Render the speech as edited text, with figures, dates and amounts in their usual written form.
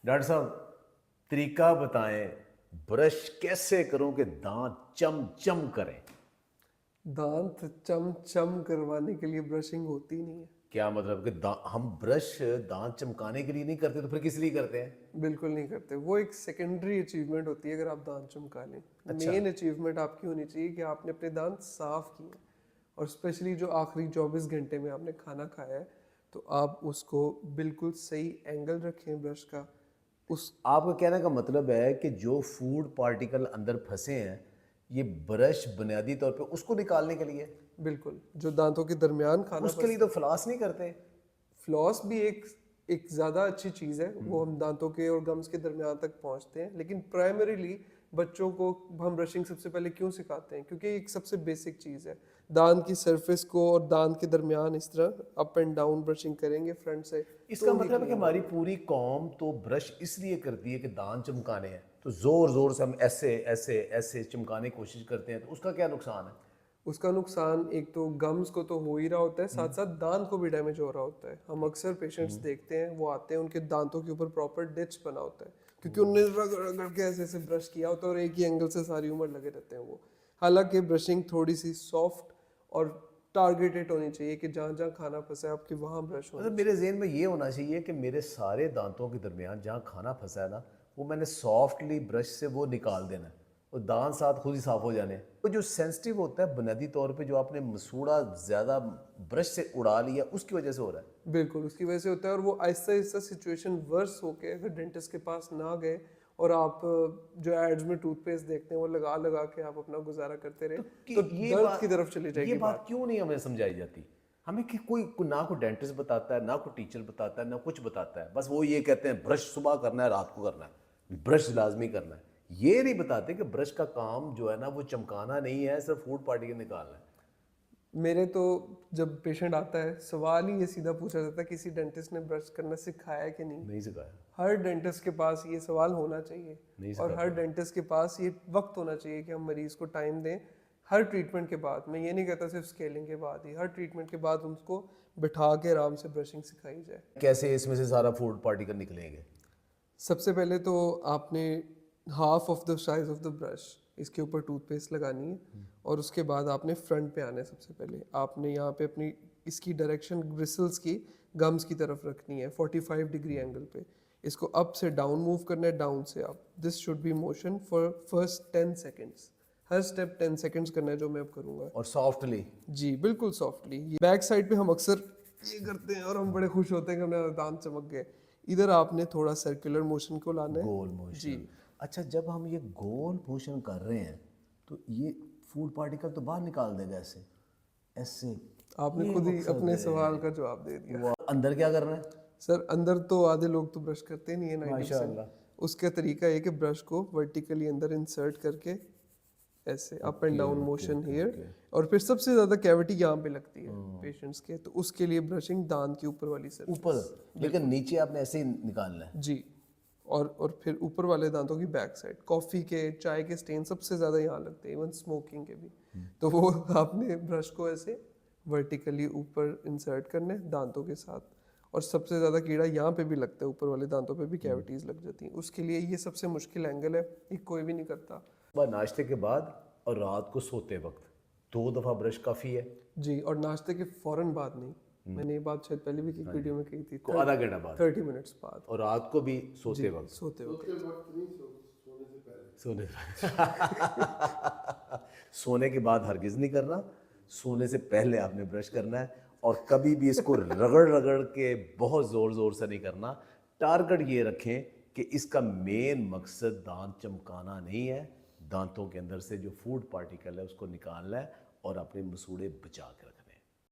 Doctor साहब, तरीका बताएं, ब्रश कैसे करूं कि दांत चम चम करें। दांत चम चम करवाने के लिए ब्रशिंग होती नहीं है। क्या मतलब कि हम ब्रश दांत चमकाने के लिए नहीं करते तो फिर किस लिए करते हैं? बिल्कुल नहीं करते, वो एक सेकेंडरी अचीवमेंट होती है अगर आप दांत चमका लें। अच्छा। मेन अचीवमेंट आपकी होनी चाहिए कि आपने अपने दांत साफ किए, और स्पेशली जो आखिरी 24 घंटे में आपने खाना खाया है तो आप उसको बिल्कुल सही एंगल रखें ब्रश का। उस आपका कहने का मतलब है कि जो फूड पार्टिकल अंदर फंसे हैं, ये ब्रश बुनियादी तौर पे उसको निकालने के लिए, बिल्कुल जो दांतों के दरमियान खाना उसके लिए फंसता तो है। फ्लॉस नहीं करते। फ्लॉस भी एक एक ज़्यादा अच्छी चीज़ है, वो हम दांतों के और गम्स के दरमियान तक पहुंचते हैं, लेकिन प्राइमरीली बच्चों को हम ब्रशिंग सबसे पहले क्यों सिखाते हैं, क्योंकि एक सबसे बेसिक चीज़ है। दांत की सरफेस को और दांत के दरमियान इस तरह अप एंड डाउन ब्रशिंग करेंगे फ्रंट से इसका तो ही मतलब है कि क्लीन हमारी होगा। पूरी कौम तो ब्रश इसलिए करती है कि दांत चमकाने हैं, तो जोर जोर से हम ऐसे ऐसे ऐसे चमकाने की कोशिश करते हैं, तो उसका क्या नुकसान है? उसका नुकसान एक तो गम्स को तो हो ही रहा होता है, साथ साथ दांत को भी डैमेज हो रहा होता है। हम अक्सर पेशेंट्स देखते हैं, वो आते हैं, उनके दांतों के ऊपर प्रॉपर डिच बना होता है, क्योंकि उन्होंने रगड़ रगड़ के ऐसे ऐसे ब्रश किया होता है और एक ही एंगल से सारी उम्र लगे रहते हैं वो। हालांकि ब्रशिंग थोड़ी सी सॉफ्ट और टारगेटेड होनी चाहिए कि जहाँ जहाँ खाना फंसा है आपके वहाँ ब्रश होनी मतलब मेरे चाहिए। जहन में ये होना चाहिए कि मेरे सारे दांतों के दरमियान जहाँ खाना फंसा है ना, वो मैंने सॉफ्टली ब्रश से वो निकाल देना है, और दांत साथ खुद ही साफ हो जाने हैं। वो जो सेंसिटिव होता है बुनियादी तौर पे, जो आपने मसूड़ा ज़्यादा ब्रश से उड़ा लिया, उसकी वजह से हो रहा है। बिल्कुल उसकी वजह से होता है, और वो आहिस्ता आहिस्ता सिचुएशन वर्स होके अगर डेंटिस्ट के पास ना गए और आप जो एड्स में टूथपेस्ट देखते हैं वो लगा लगा के आप अपना गुजारा करते रहे, तो कि तो ये दर्द की बात तरफ चली ये जाएगी बात बात। क्यों नहीं हमें समझाई जाती? हमें कि ना कोई डेंटिस्ट बताता है, ना कोई टीचर बताता है, ना कुछ बताता है। बस वो ये कहते हैं ब्रश सुबह करना है, रात को करना है, ब्रश लाजमी करना है। ये नहीं बताते कि ब्रश का काम जो है ना, वो चमकाना नहीं है, सिर्फ फूड पार्टिकल निकालना है। मेरे तो जब पेशेंट आता है सवाल ही ये सीधा पूछा जाता है, किसी डेंटिस्ट ने ब्रश करना सिखाया कि नहीं। नहीं सिखाया। हर डेंटिस्ट के पास ये सवाल होना चाहिए, नहीं और हर सिखाते। डेंटिस्ट के पास ये वक्त होना चाहिए कि हम मरीज को टाइम दें। हर ट्रीटमेंट के बाद, मैं ये नहीं कहता सिर्फ स्केलिंग के बाद ही, हर ट्रीटमेंट के बाद उनको बिठा के आराम से ब्रशिंग सिखाई जाए। कैसे इसमें से सारा फूड पार्टिकल निकलेंगे? सबसे पहले तो आपने half of the size of the brush इसके ऊपर टूथपेस्ट लगानी है, और उसके बाद आपने फ्रंट पे आना है। सबसे पहले आपने यहाँ पे अपनी इसकी डायरेक्शन ब्रिसल्स की गम्स की तरफ रखनी है 45 डिग्री एंगल पे। इसको अप से डाउन मूव करना है, डाउन से up. This should be motion for first 10 seconds. Her step 10 seconds करना है जो मैं अब करूँगा। और सॉफ्टली। जी बिल्कुल सॉफ्टली। बैक साइड पे हम अक्सर ये करते हैं और हम बड़े खुश होते हैं कि हमारे दांत चमक गए। इधर आपने थोड़ा सर्कुलर मोशन को लाना है। गोल जी। मोशन। अच्छा, जब हम ये गोल मोशन कर रहे हैं, तो ये फूड पार्टिकल तो बाहर निकाल देगा ऐसे ऐसे। आपने ये खुद ही मकसद अपने सवाल है। का जवाब दे दिया। वो अंदर क्या करना है? सर अंदर तो आधे लोग तो ब्रश करते नहीं है, 90%। माशाल्लाह। उसका तरीका है कि ब्रश को वर्टिकली अंदर इंसर्ट करके ऐसे up and okay down okay motion okay here, okay. और फिर सबसे ज़्यादा कैविटी यहाँ पे लगती है पेशेंट्स के, तो उसके लिए ब्रशिंग दांत की ऊपर वाली ऊपर, सरफेस। लेकिन बिल्कुल। नीचे आपने ऐसे ही निकालना है। जी। और फिर ऊपर वाले दांतों की बैक साइड, कॉफ़ी के चाय के स्टेन सबसे ज़्यादा यहाँ लगते हैं, इवन स्मोकिंग के भी। तो वो आपने ब्रश को ऐसे वर्टिकली ऊपर इंसर्ट करने दांतों के साथ, और सबसे ज़्यादा कीड़ा यहाँ पे भी लगता है, ऊपर वाले दांतों पे भी कैविटीज़ लग जाती हैं। उसके लिए ये सबसे मुश्किल एंगल है, ये कोई भी नहीं करता। सुबह नाश्ते के बाद और रात को सोते वक्त 2 दफ़ा ब्रश काफ़ी है। जी, और नाश्ते के फ़ौरन बाद नहीं। मैंने ये बात शायद पहले भी एक हाँ जी। वीडियो में कही थी, को आधा घंटा बाद, 30 मिनट्स बाद। और रात को भी जी सोते वक्त। सोते वक्त। सोने सोने के बाद हरगिज़ नहीं करना, सोने से पहले आपने ब्रश करना है, और कभी भी इसको रगड़ रगड़ के बहुत ज़ोर ज़ोर से नहीं करना। टारगेट ये रखें कि इसका मेन मकसद दांत चमकाना नहीं है, दांतों के अंदर से जो फूड पार्टिकल है उसको निकालना है और अपने मसूड़े बचा के रखना है।